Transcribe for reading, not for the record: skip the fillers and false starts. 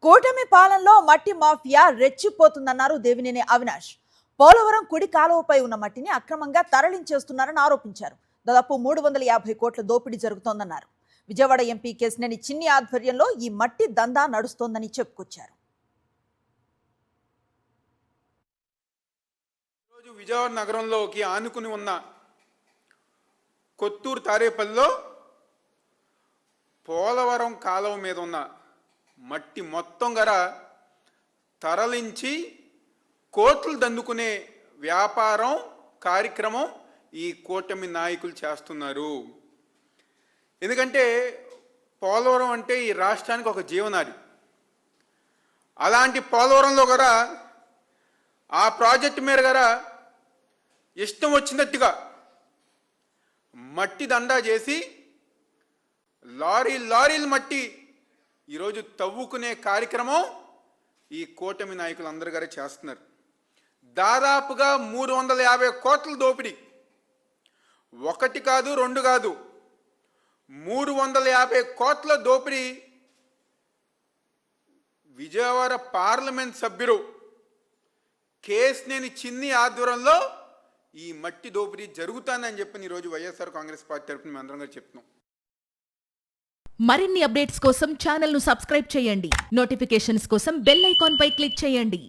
కూటమి పాలనలో మట్టి మాఫియా రెచ్చిపోతుందన్నారు దేవినేని అవినాష్. పోలవరం కుడి కాలువపై ఉన్న మట్టిని అక్రమంగా తరలించేస్తున్నారని ఆరోపించారు. దాదాపు 350 కోట్ల దోపిడీ జరుగుతోందన్నారు. విజయవాడ ఎంపీ కేశినేని చిన్ని ఆధ్వర్యంలో ఈ మట్టి దందా నడుస్తోందని చెప్పుకొచ్చారు. ఈరోజు విజయవాడ నగరంలోకి ఆనుకుని ఉన్న కొత్తూరు తారేపల్లిలో పోలవరం కాలువ మీద ఉన్న మట్టి మొత్తం గర తరలించి కోట్లు దందుకునే వ్యాపారం కార్యక్రమం ఈ కూటమి నాయకులు చేస్తున్నారు. ఎందుకంటే పోలవరం అంటే ఈ రాష్ట్రానికి ఒక జీవనాడి. అలాంటి పోలవరంలో కూడా ఆ ప్రాజెక్టు మీద కూడా ఇష్టం వచ్చినట్టుగా మట్టి దండా చేసి లారీలు మట్టి ఈరోజు తవ్వుకునే కార్యక్రమం ఈ కూటమి నాయకులు అందరూ గారే చేస్తున్నారు. దాదాపుగా 350 కోట్ల దోపిడీ, ఒకటి కాదు రెండు కాదు 350 కోట్ల దోపిడీ విజయవాడ పార్లమెంట్ సభ్యుడు కేశినేని చిన్ని ఆధ్వర్యంలో ఈ మట్టి దోపిడీ జరుగుతుందని చెప్పి ఈరోజు వైఎస్ఆర్ కాంగ్రెస్ పార్టీ తరఫున మేము అందరం చెప్తున్నాం. మరిన్ని అప్డేట్స్ కోసం ఛానల్ ను సబ్స్క్రైబ్ చేయండి. నోటిఫికేషన్స్ కోసం బెల్ ఐకాన్ పై క్లిక్ చేయండి.